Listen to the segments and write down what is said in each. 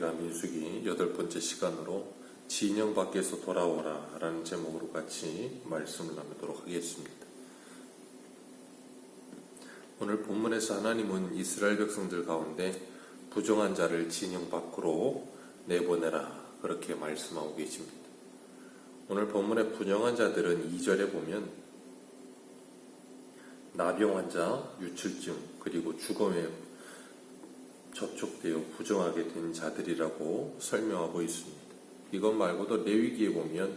우리가 민수기 8번째 시간으로 진영 밖에서 돌아오라 라는 제목으로 같이 말씀을 나누도록 하겠습니다. 오늘 본문에서 하나님은 이스라엘 백성들 가운데 부정한 자를 진영 밖으로 내보내라 그렇게 말씀하고 계십니다. 오늘 본문의 부정한 자들은 2절에 보면 나병 환자, 유출증 그리고 죽음에 접촉되어 부정하게 된 자들이라고 설명하고 있습니다. 이것 말고도 레위기에 보면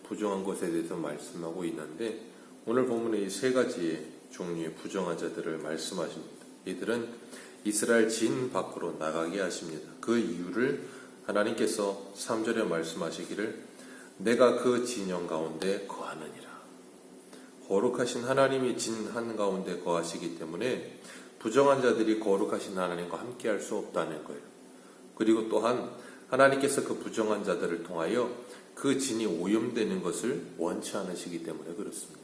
부정한 것에 대해서 말씀하고 있는데 오늘 본문의 이 세 가지의 종류의 부정한 자들을 말씀하십니다. 이들은 이스라엘 진 밖으로 나가게 하십니다. 그 이유를 하나님께서 3절에 말씀하시기를 내가 그 진영 가운데 거하느니라. 거룩하신 하나님이 진 한가운데 거하시기 때문에 부정한 자들이 거룩하신 하나님과 함께할 수 없다는 거예요. 그리고 또한 하나님께서 그 부정한 자들을 통하여 그 진이 오염되는 것을 원치 않으시기 때문에 그렇습니다.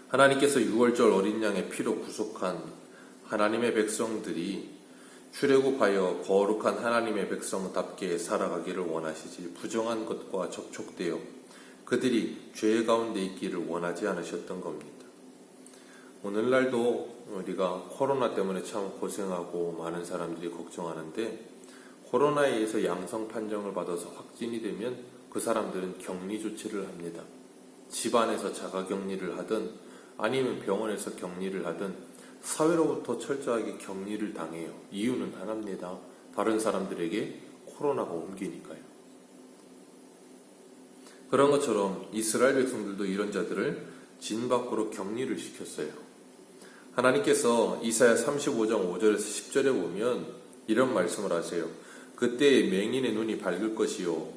하나님께서 6월절 어린 양의 피로 구속한 하나님의 백성들이 출애굽하여 거룩한 하나님의 백성답게 살아가기를 원하시지 부정한 것과 접촉되어 그들이 죄 가운데 있기를 원하지 않으셨던 겁니다. 오늘날도 우리가 코로나 때문에 참 고생하고 많은 사람들이 걱정하는데 코로나에 의해서 양성 판정을 받아서 확진이 되면 그 사람들은 격리 조치를 합니다. 집안에서 자가 격리를 하든 아니면 병원에서 격리를 하든 사회로부터 철저하게 격리를 당해요. 이유는 하나입니다. 다른 사람들에게 코로나가 옮기니까요. 그런 것처럼 이스라엘 백성들도 이런 자들을 진 밖으로 격리를 시켰어요. 하나님께서 이사야 35장 5절에서 10절에 보면 이런 말씀을 하세요. 그때의 맹인의 눈이 밝을 것이요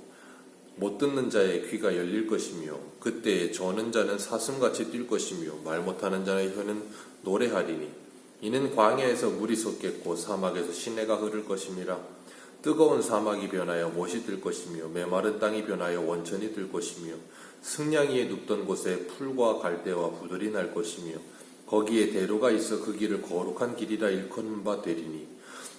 못 듣는 자의 귀가 열릴 것이며 그때에 저는 자는 사슴같이 뛸 것이며 말 못하는 자의 혀는 노래하리니 이는 광야에서 물이 솟겠고 사막에서 시내가 흐를 것임이라. 뜨거운 사막이 변하여 못이 뜰 것이며 메마른 땅이 변하여 원천이 뜰 것이며 승냥이에 눕던 곳에 풀과 갈대와 부들이 날 것이며 거기에 대로가 있어 그 길을 거룩한 길이라 일컫는 바 되리니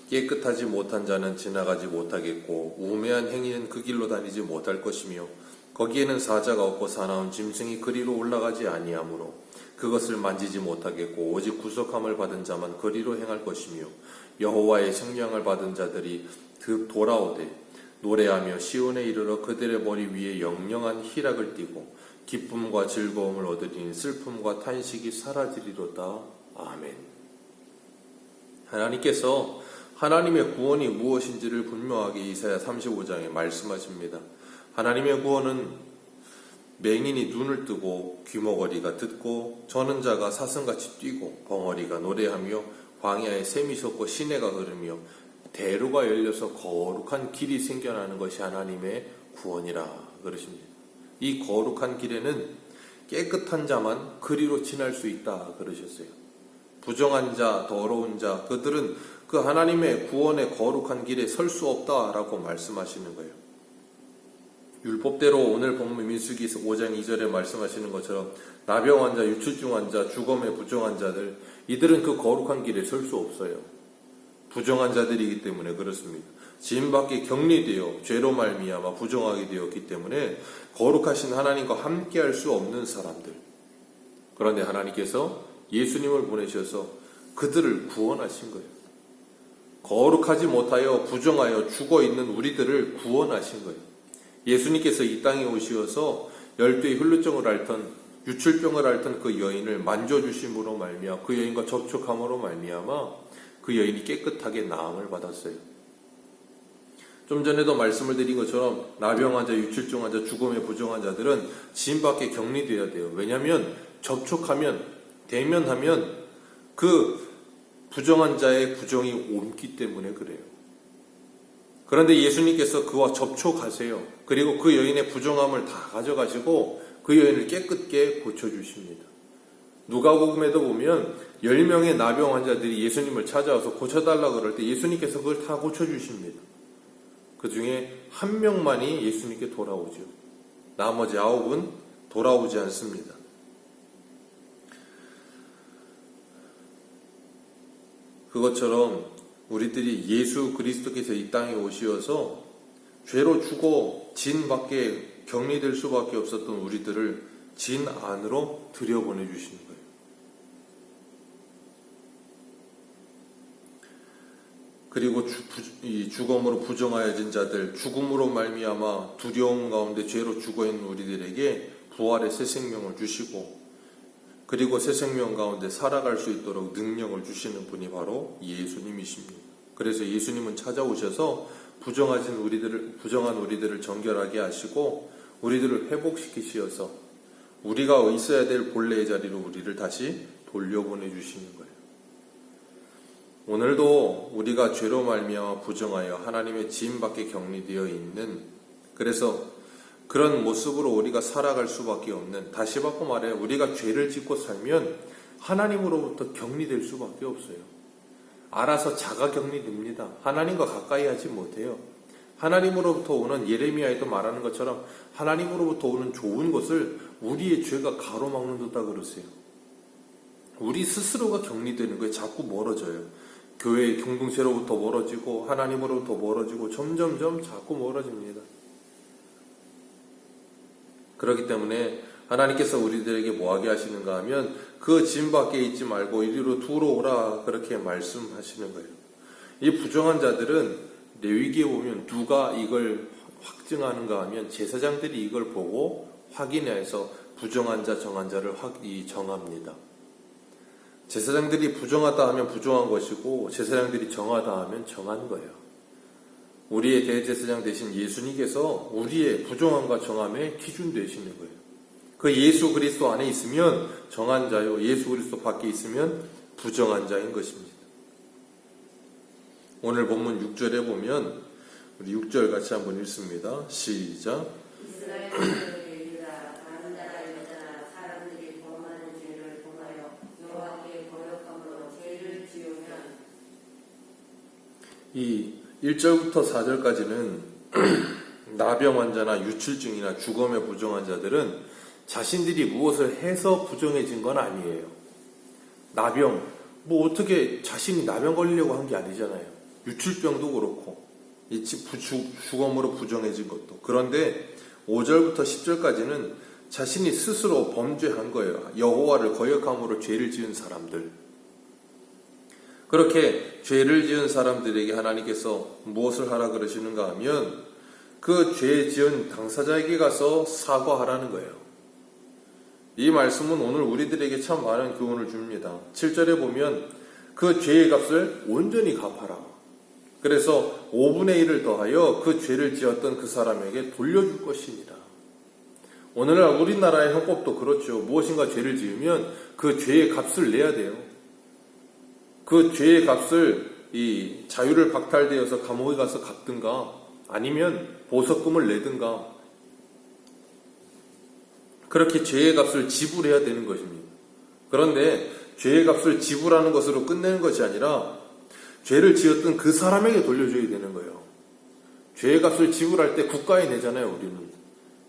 깨끗하지 못한 자는 지나가지 못하겠고 우매한 행위는 그 길로 다니지 못할 것이며 거기에는 사자가 없고 사나운 짐승이 그리로 올라가지 아니하므로 그것을 만지지 못하겠고 오직 구속함을 받은 자만 그리로 행할 것이며 여호와의 생명을 받은 자들이 돌아오되 노래하며 시온에 이르러 그들의 머리 위에 영영한 희락을 띠고 기쁨과 즐거움을 얻으리니 슬픔과 탄식이 사라지리로다. 아멘. 하나님께서 하나님의 구원이 무엇인지를 분명하게 이사야 35장에 말씀하십니다. 하나님의 구원은 맹인이 눈을 뜨고 귀머거리가 듣고 저는 자가 사슴같이 뛰고 벙어리가 노래하며 광야에 샘이 솟고 시내가 흐르며 대로가 열려서 거룩한 길이 생겨나는 것이 하나님의 구원이라 그러십니다. 이 거룩한 길에는 깨끗한 자만 그리로 지날 수 있다 그러셨어요. 부정한 자, 더러운 자, 그들은 그 하나님의 구원의 거룩한 길에 설 수 없다라고 말씀하시는 거예요. 율법대로 오늘 본문 민수기 5장 2절에 말씀하시는 것처럼 나병 환자, 유출증 환자, 죽음에 부정한 자들 이들은 그 거룩한 길에 설 수 없어요. 부정한 자들이기 때문에 그렇습니다. 지금 밖에 격리되어 죄로 말미암아 부정하게 되었기 때문에 거룩하신 하나님과 함께할 수 없는 사람들. 그런데 하나님께서 예수님을 보내셔서 그들을 구원하신 거예요. 거룩하지 못하여 부정하여 죽어있는 우리들을 구원하신 거예요. 예수님께서 이 땅에 오시어서 12의 혈루증을 앓던 유출병을 앓던 그 여인을 만져주심으로 말미암아 그 여인과 접촉함으로 말미암아 그 여인이 깨끗하게 나음을 받았어요. 좀 전에도 말씀을 드린 것처럼 나병 환자, 유출증 환자, 죽음에 부정한 자들은 진 밖에 격리되어야 돼요. 왜냐하면 접촉하면 대면하면 그 부정한 자의 부정이 옮기 때문에 그래요. 그런데 예수님께서 그와 접촉하세요. 그리고 그 여인의 부정함을 다 가져가시고 그 여인을 깨끗게 고쳐주십니다. 누가복음에도 보면 10명의 나병 환자들이 예수님을 찾아와서 고쳐달라고 그럴 때 예수님께서 그걸 다 고쳐주십니다. 그 중에 한 명만이 예수님께 돌아오죠. 나머지 9은 돌아오지 않습니다. 그것처럼 우리들이 예수 그리스도께서 이 땅에 오시어서 죄로 죽어 진 밖에 격리될 수밖에 없었던 우리들을 진 안으로 들여보내주시는 거예요. 그리고 이 죽음으로 부정하여진 자들, 죽음으로 말미암아 두려움 가운데 죄로 죽어있는 우리들에게 부활의 새 생명을 주시고, 그리고 새 생명 가운데 살아갈 수 있도록 능력을 주시는 분이 바로 예수님이십니다. 그래서 예수님은 찾아오셔서 부정한 우리들을 정결하게 하시고 우리들을 회복시키시어서 우리가 있어야 될 본래의 자리로 우리를 다시 돌려보내 주시는 거예요. 오늘도 우리가 죄로 말미암아 부정하여 하나님의 지임 밖에 격리되어 있는, 그래서 그런 모습으로 우리가 살아갈 수밖에 없는, 다시 바꿔 말해 우리가 죄를 짓고 살면 하나님으로부터 격리될 수밖에 없어요. 알아서 자가 격리됩니다. 하나님과 가까이 하지 못해요. 하나님으로부터 오는, 예레미야에도 말하는 것처럼 하나님으로부터 오는 좋은 것을 우리의 죄가 가로막는 듯다 그러세요. 우리 스스로가 격리되는 거예요. 자꾸 멀어져요. 교회의 공동체로부터 멀어지고 하나님으로부터 멀어지고 점점점 자꾸 멀어집니다. 그렇기 때문에 하나님께서 우리들에게 뭐하게 하시는가 하면 그 짐 밖에 있지 말고 이리로 들어오라, 그렇게 말씀하시는 거예요. 이 부정한 자들은 레위기에 보면 누가 이걸 확증하는가 하면 제사장들이 이걸 보고 확인해서 부정한 자, 정한 자를 정합니다. 제사장들이 부정하다 하면 부정한 것이고 제사장들이 정하다 하면 정한 거예요. 우리의 대제사장 되신 예수님께서 우리의 부정함과 정함의 기준 되시는 거예요. 그 예수 그리스도 안에 있으면 정한 자요, 예수 그리스도 밖에 있으면 부정한 자인 것입니다. 오늘 본문 6절에 보면 우리 6절 같이 한번 읽습니다. 시작. 이 1절부터 4절까지는 나병 환자나 유출증이나 죽음에 부정한 자들은 자신들이 무엇을 해서 부정해진 건 아니에요. 나병, 뭐 어떻게 자신이 나병 걸리려고 한 게 아니잖아요. 유출병도 그렇고 죽음으로 부정해진 것도. 그런데 5절부터 10절까지는 자신이 스스로 범죄한 거예요. 여호와를 거역함으로 죄를 지은 사람들. 그렇게 죄를 지은 사람들에게 하나님께서 무엇을 하라 그러시는가 하면 그 죄 지은 당사자에게 가서 사과하라는 거예요. 이 말씀은 오늘 우리들에게 참 많은 교훈을 줍니다. 7절에 보면 그 죄의 값을 온전히 갚아라. 그래서 5분의 1을 더하여 그 죄를 지었던 그 사람에게 돌려줄 것입니다. 오늘날 우리나라의 형법도 그렇죠. 무엇인가 죄를 지으면 그 죄의 값을 내야 돼요. 그 죄의 값을 이 자유를 박탈되어서 감옥에 가서 갚든가 아니면 보석금을 내든가 그렇게 죄의 값을 지불해야 되는 것입니다. 그런데 죄의 값을 지불하는 것으로 끝내는 것이 아니라 죄를 지었던 그 사람에게 돌려줘야 되는 거예요. 죄의 값을 지불할 때 국가에 내잖아요, 우리는.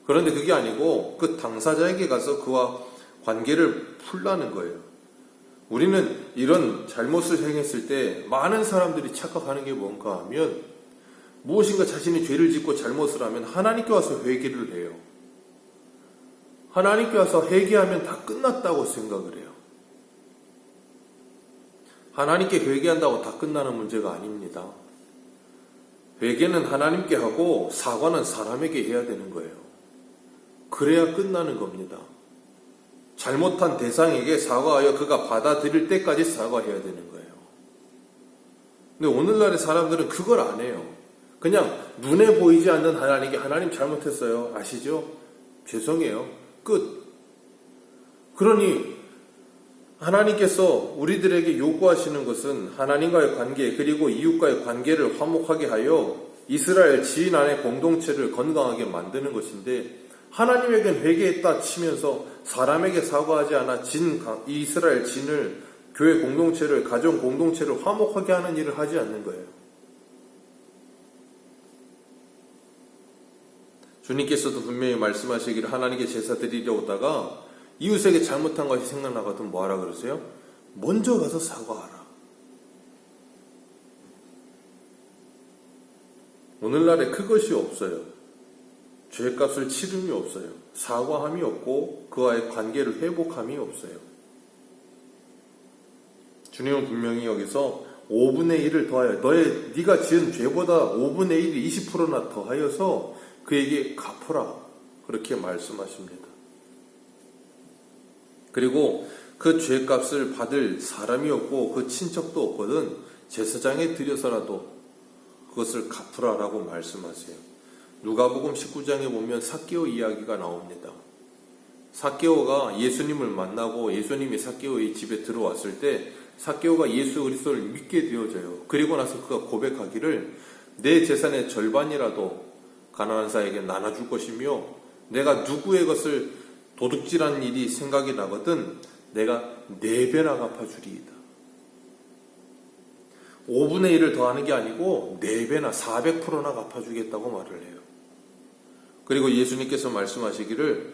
그런데 그게 아니고 그 당사자에게 가서 그와 관계를 풀라는 거예요. 우리는 이런 잘못을 행했을 때 많은 사람들이 착각하는 게 뭔가 하면 무엇인가 자신이 죄를 짓고 잘못을 하면 하나님께 와서 회개를 해요. 하나님께 와서 회개하면 다 끝났다고 생각을 해요. 하나님께 회개한다고 다 끝나는 문제가 아닙니다. 회개는 하나님께 하고 사과는 사람에게 해야 되는 거예요. 그래야 끝나는 겁니다. 잘못한 대상에게 사과하여 그가 받아들일 때까지 사과해야 되는 거예요. 근데 오늘날의 사람들은 그걸 안 해요. 그냥 눈에 보이지 않는 하나님께 하나님 잘못했어요. 아시죠? 죄송해요. 끝. 그러니 하나님께서 우리들에게 요구하시는 것은 하나님과의 관계 그리고 이웃과의 관계를 화목하게 하여 이스라엘 지인 안의 공동체를 건강하게 만드는 것인데 하나님에겐 회개했다 치면서 사람에게 사과하지 않아 이스라엘 진을 교회 공동체를 가정 공동체를 화목하게 하는 일을 하지 않는 거예요. 주님께서도 분명히 말씀하시기를 하나님께 제사 드리려 오다가 이웃에게 잘못한 것이 생각나거든 뭐하라 그러세요? 먼저 가서 사과하라. 오늘날에 그것이 없어요. 죄값을 치름이 없어요. 사과함이 없고 그와의 관계를 회복함이 없어요. 주님은 분명히 여기서 5분의 1을 더하여 네가 지은 죄보다 5분의 1이 20%나 더하여서 그에게 갚으라. 그렇게 말씀하십니다. 그리고 그 죄값을 받을 사람이 없고 그 친척도 없거든 제사장에 들여서라도 그것을 갚으라라고 말씀하세요. 누가복음 19장에 보면 삭개오 이야기가 나옵니다. 삭개오가 예수님을 만나고 예수님이 삭개오의 집에 들어왔을 때 삭개오가 예수 그리스도를 믿게 되어져요. 그리고 나서 그가 고백하기를 내 재산의 절반이라도 가난한 자에게 나눠줄 것이며 내가 누구의 것을 도둑질한 일이 생각이 나거든 내가 4배나 갚아주리이다. 5분의 1을 더하는 게 아니고 4배나 400%나 갚아주겠다고 말을 해요. 그리고 예수님께서 말씀하시기를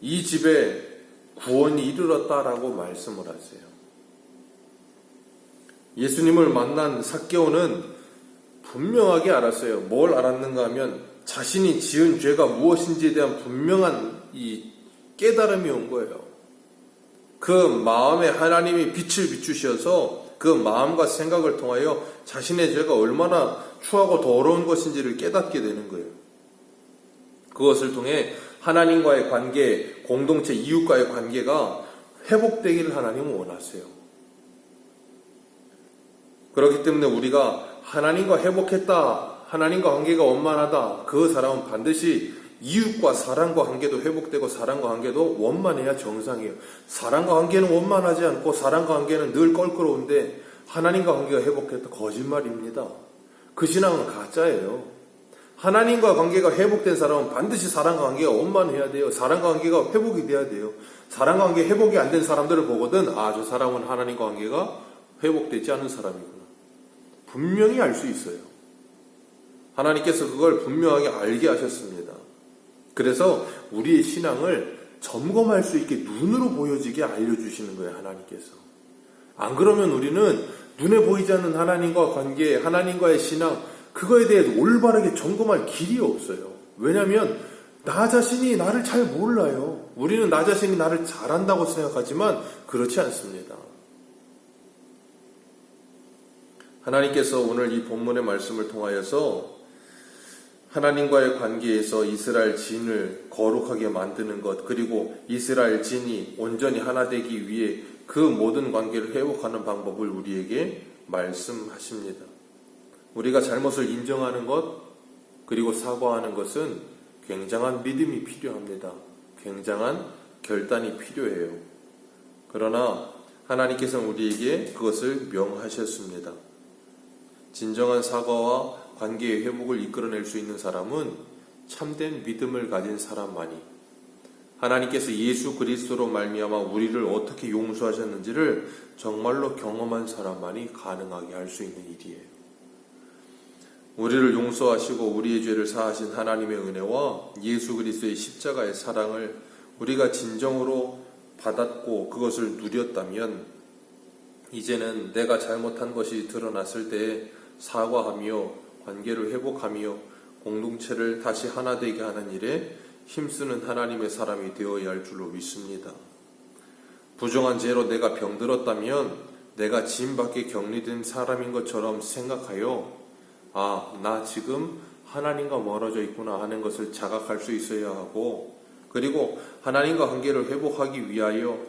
이 집에 구원이 이르렀다라고 말씀을 하세요. 예수님을 만난 삭개오는 분명하게 알았어요. 뭘 알았는가 하면 자신이 지은 죄가 무엇인지에 대한 분명한 이 깨달음이 온 거예요. 그 마음에 하나님이 빛을 비추셔서 그 마음과 생각을 통하여 자신의 죄가 얼마나 추하고 더러운 것인지를 깨닫게 되는 거예요. 그것을 통해 하나님과의 관계, 공동체 이웃과의 관계가 회복되기를 하나님은 원하세요. 그렇기 때문에 우리가 하나님과 회복했다, 하나님과 관계가 원만하다, 그 사람은 반드시 이웃과 사람과 관계도 회복되고 사람과 관계도 원만해야 정상이에요. 사람과 관계는 원만하지 않고 사람과 관계는 늘 껄끄러운데 하나님과 관계가 회복했다, 거짓말입니다. 그 신앙은 가짜예요. 하나님과 관계가 회복된 사람은 반드시 사람과 관계가 원만해야 돼요. 사람과 관계가 회복이 돼야 돼요. 사람과 관계 회복이 안 된 사람들을 보거든 저 사람은 하나님과 관계가 회복되지 않은 사람이구나. 분명히 알 수 있어요. 하나님께서 그걸 분명하게 알게 하셨습니다. 그래서 우리의 신앙을 점검할 수 있게 눈으로 보여지게 알려주시는 거예요. 하나님께서. 안 그러면 우리는 눈에 보이지 않는 하나님과 관계, 하나님과의 신앙, 그거에 대해 올바르게 점검할 길이 없어요. 왜냐하면 나 자신이 나를 잘 몰라요. 우리는 나 자신이 나를 잘한다고 생각하지만 그렇지 않습니다. 하나님께서 오늘 이 본문의 말씀을 통하여서 하나님과의 관계에서 이스라엘 진을 거룩하게 만드는 것, 그리고 이스라엘 진이 온전히 하나 되기 위해 그 모든 관계를 회복하는 방법을 우리에게 말씀하십니다. 우리가 잘못을 인정하는 것, 그리고 사과하는 것은 굉장한 믿음이 필요합니다. 굉장한 결단이 필요해요. 그러나 하나님께서는 우리에게 그것을 명하셨습니다. 진정한 사과와 관계의 회복을 이끌어낼 수 있는 사람은 참된 믿음을 가진 사람만이, 하나님께서 예수 그리스도로 말미암아 우리를 어떻게 용서하셨는지를 정말로 경험한 사람만이 가능하게 할 수 있는 일이에요. 우리를 용서하시고 우리의 죄를 사하신 하나님의 은혜와 예수 그리스도의 십자가의 사랑을 우리가 진정으로 받았고 그것을 누렸다면 이제는 내가 잘못한 것이 드러났을 때 사과하며 관계를 회복하며 공동체를 다시 하나 되게 하는 일에 힘쓰는 하나님의 사람이 되어야 할 줄로 믿습니다. 부정한 죄로 내가 병들었다면 내가 지인밖에 격리된 사람인 것처럼 생각하여 나 지금 하나님과 멀어져 있구나 하는 것을 자각할 수 있어야 하고, 그리고 하나님과 관계를 회복하기 위하여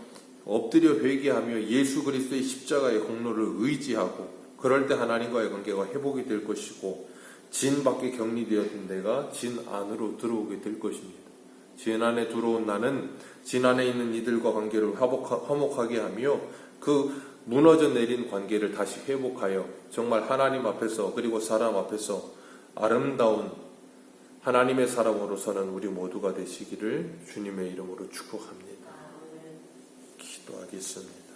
엎드려 회개하며 예수 그리스도의 십자가의 공로를 의지하고, 그럴 때 하나님과의 관계가 회복이 될 것이고 진 밖에 격리되었던 내가 진 안으로 들어오게 될 것입니다. 진 안에 들어온 나는 진 안에 있는 이들과 관계를 화목하게 하며 그 무너져 내린 관계를 다시 회복하여 정말 하나님 앞에서 그리고 사람 앞에서 아름다운 하나님의 사람으로서는 우리 모두가 되시기를 주님의 이름으로 축복합니다. 기도하겠습니다.